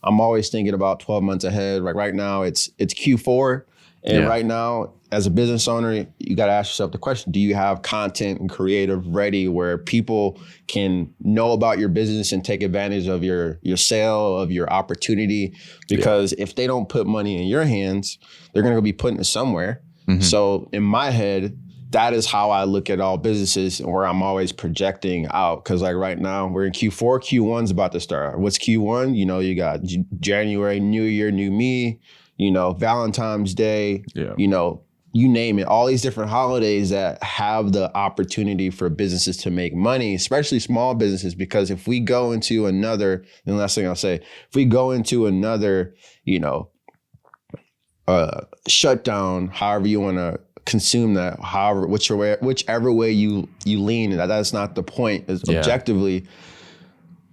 I'm always thinking about 12 months ahead. Like right now, it's Q4. And right now, as a business owner, you got to ask yourself the question, do you have content and creative ready where people can know about your business and take advantage of your sale, of your opportunity? Because if they don't put money in your hands, they're going to be putting it somewhere. So in my head, that is how I look at all businesses, where I'm always projecting out. Because like right now, we're in Q4, Q1's about to start. What's Q1? You know, you got January, New Year, New Me, you know, Valentine's Day, you know, you name it, all these different holidays that have the opportunity for businesses to make money, especially small businesses. Because if we go into another, and the last thing I'll say, if we go into another, you know, shutdown, however you want to consume that, however, whichever way you lean, that's not the point. Is objectively,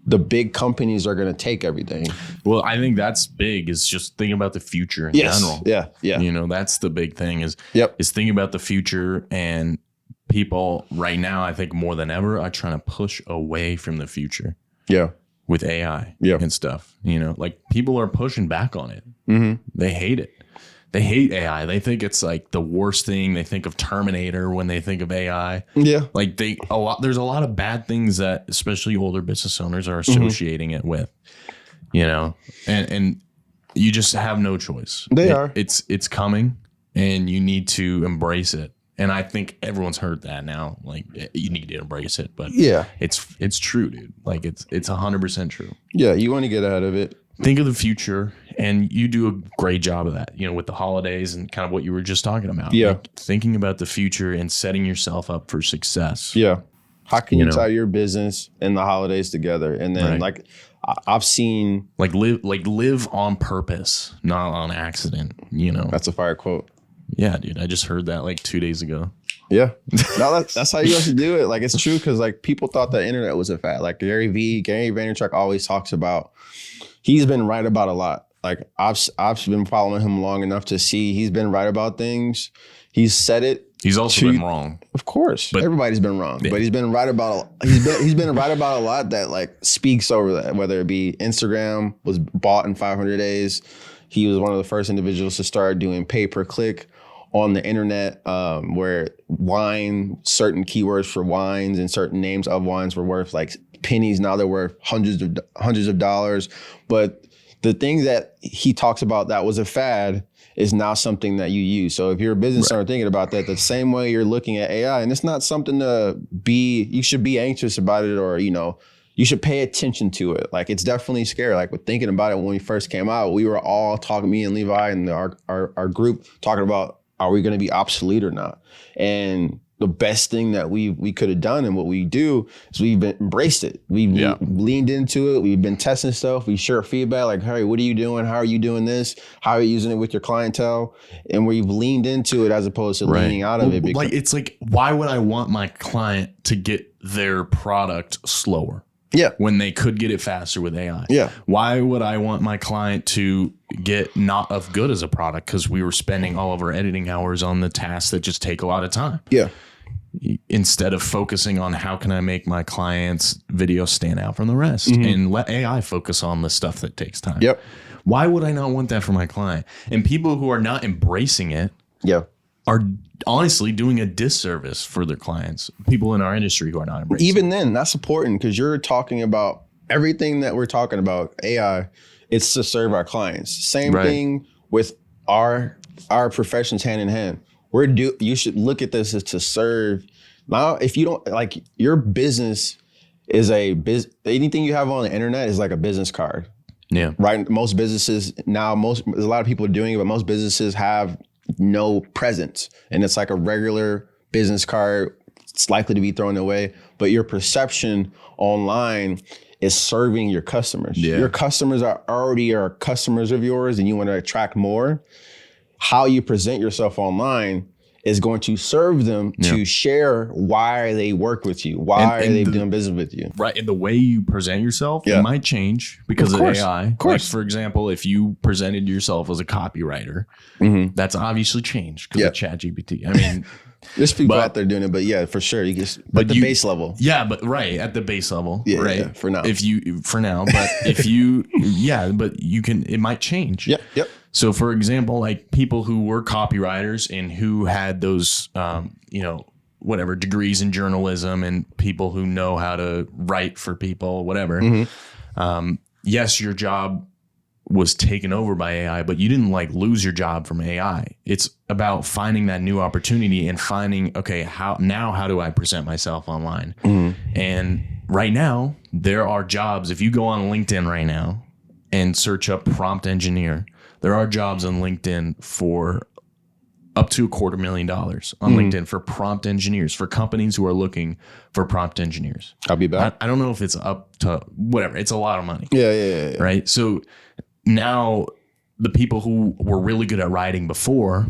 the big companies are going to take everything. Well, I think that's big, is just thinking about the future in general. Yeah. You know, that's the big thing is thinking about the future. And people right now, I think more than ever, are trying to push away from the future. Yeah. With AI and stuff, you know, like people are pushing back on it. They hate it. They hate AI. They think it's like the worst thing. They think of Terminator when they think of AI. Yeah. Like there's a lot of bad things that especially older business owners are associating it with, you know, and you just have no choice. It's coming and you need to embrace it. And I think everyone's heard that now. Like you need to embrace it, but it's true, dude. Like it's 100% true. Yeah. You want to get out of it. Think of the future, and you do a great job of that, you know, with the holidays and kind of what you were just talking about. Yeah. Like thinking about the future and setting yourself up for success. Yeah. How can you tie your business and the holidays together? And then like I've seen live on purpose, not on accident, you know. That's a fire quote. Yeah, dude. I just heard that like 2 days ago. Yeah. No, that's how you have to do it. Like it's true, because like people thought the internet was a fad. Like Gary Vaynerchuk always talks about, he's been right about a lot. Like I've been following him long enough to see he's been right about things. He's said it. He's also been wrong. Of course. But everybody's been wrong. Yeah. But he's been right about he's been right about a lot that like speaks over that, whether it be Instagram was bought in 500 days. He was one of the first individuals to start doing pay-per-click on the internet, where certain keywords for wines and certain names of wines were worth like pennies. Now they're worth hundreds of dollars. But the thing that he talks about that was a fad is now something that you use. So if you're a business owner thinking about that, the same way you're looking at AI, and it's not something you should be anxious about it, or, you know, you should pay attention to it. Like it's definitely scary. Like with thinking about it when we first came out, we were all talking, me and Levi and our group talking about, are we going to be obsolete or not? And the best thing that we could have done and what we do is we've embraced it. We've leaned into it. We've been testing stuff. We share feedback like, hey, what are you doing? How are you doing this? How are you using it with your clientele? And we've leaned into it as opposed to leaning out of it. Like it's like, why would I want my client to get their product slower? Yeah. When they could get it faster with AI. Yeah. Why would I want my client to get not of good as a product? Because we were spending all of our editing hours on the tasks that just take a lot of time. Yeah. Instead of focusing on how can I make my client's video stand out from the rest, and let AI focus on the stuff that takes time. Yep. Why would I not want that for my client? And people who are not embracing it are honestly doing a disservice for their clients, people in our industry who are not embracing Even then, that's important, because you're talking about everything that we're talking about, AI, it's to serve our clients. Same thing with our professions hand in hand. You should look at this as to serve. Now, if you don't, like, your business is anything you have on the internet is like a business card. Yeah. Right. Most businesses now, there's a lot of people doing it, but most businesses have no presence, and it's like a regular business card. It's likely to be thrown away, but your perception online is serving your customers. Yeah. Your customers are already customers of yours, and you want to attract more. How you present yourself online is going to serve them to share why they work with you, why are they doing business with you. Right. And the way you present yourself, it might change because of AI. Of course. Like, for example, if you presented yourself as a copywriter, that's obviously changed because of ChatGPT. I mean, there's people out there doing it, but yeah, for sure. You just, but the base level. Yeah, but at the base level. Yeah, right. Yeah, for now. But if you, but you can, it might change. Yep. So for example, like people who were copywriters and who had those, whatever degrees in journalism and people who know how to write for people, whatever. Yes, your job was taken over by AI, but you didn't like lose your job from AI. It's about finding that new opportunity and finding, okay, how do I present myself online? And right now there are jobs. If you go on LinkedIn right now and search up prompt engineer, there are jobs on LinkedIn for up to $250,000 on LinkedIn for prompt engineers, for companies who are looking for prompt engineers. I'll be back. I don't know if it's up to whatever. It's a lot of money. Yeah. Right. So now the people who were really good at writing before,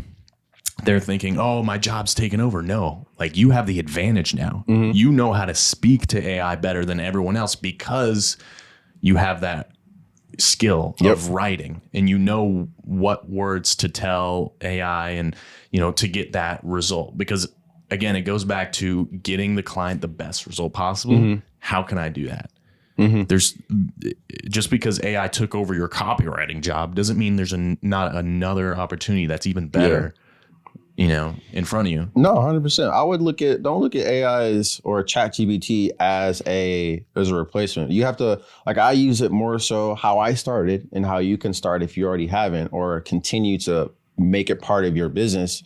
they're thinking, oh, my job's taken over. No, like you have the advantage now. You know how to speak to AI better than everyone else because you have that skill of writing and you know what words to tell AI and, to get that result. Because again, it goes back to getting the client the best result possible. How can I do that? There's just because AI took over your copywriting job doesn't mean there's not another opportunity that's even better. In front of you. No, 100%. I would don't look at AI or ChatGPT as a replacement. You have to, like, I use it more so how I started and how you can start if you already haven't, or continue to make it part of your business.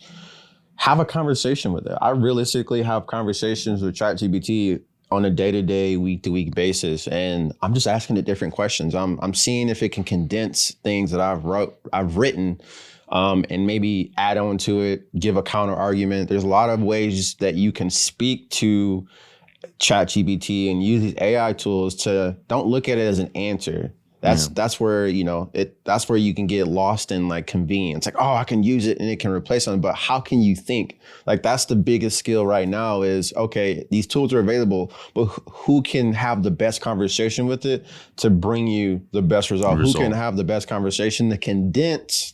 Have a conversation with it. I realistically have conversations with ChatGPT on a day-to-day, week-to-week basis, and I'm just asking it different questions. I'm seeing if it can condense things that I've written. And maybe add on to it, give a counter argument. There's a lot of ways that you can speak to ChatGPT and use these AI tools to don't look at it as an answer. That's where, that's where you can get lost in like convenience. Like, oh, I can use it and it can replace something, but how can you think? Like, that's the biggest skill right now is, okay, these tools are available, but who can have the best conversation with it to bring you the best result? Who can have the best conversation to condense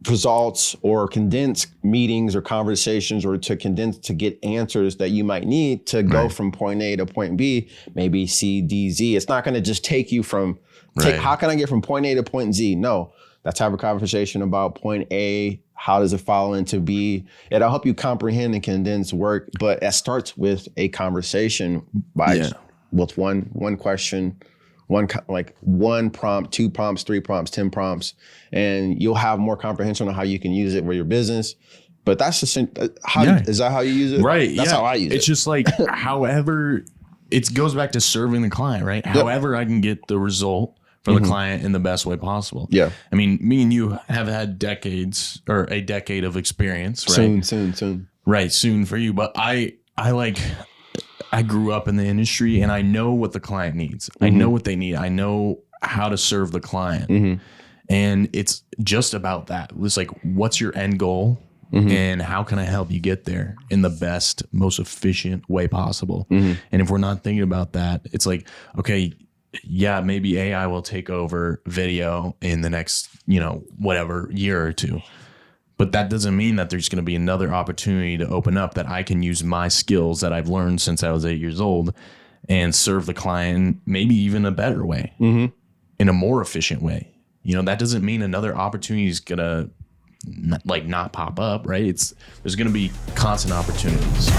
results or condense meetings or conversations, or to get answers that you might need to go from point A to point B, maybe C, D, Z. It's not going to just take you from, how can I get from point A to point Z? No, let's have a conversation about point A. How does it follow into B? It'll help you comprehend and condense work, but it starts with a conversation with one question, one prompt, 2 prompts, 3 prompts, 10 prompts, and you'll have more comprehension on how you can use it for your business. But that's just is that how you use it? Right. That's how I use it. It's just like, however, it goes back to serving the client, right? However I can get the result for the client in the best way possible. Yeah. I mean, me and you have had a decade of experience, right? Soon. Right. Soon for you. But I grew up in the industry and I know what the client needs. I know what they need. I know how to serve the client. And it's just about that. It's like, what's your end goal and how can I help you get there in the best, most efficient way possible? And if we're not thinking about that, it's like, okay, yeah, maybe AI will take over video in the next, whatever year or two. But that doesn't mean that there's going to be another opportunity to open up that I can use my skills that I've learned since I was 8 years old and serve the client maybe even a better way, in a more efficient way. That doesn't mean another opportunity is going to not pop up, right? There's going to be constant opportunities.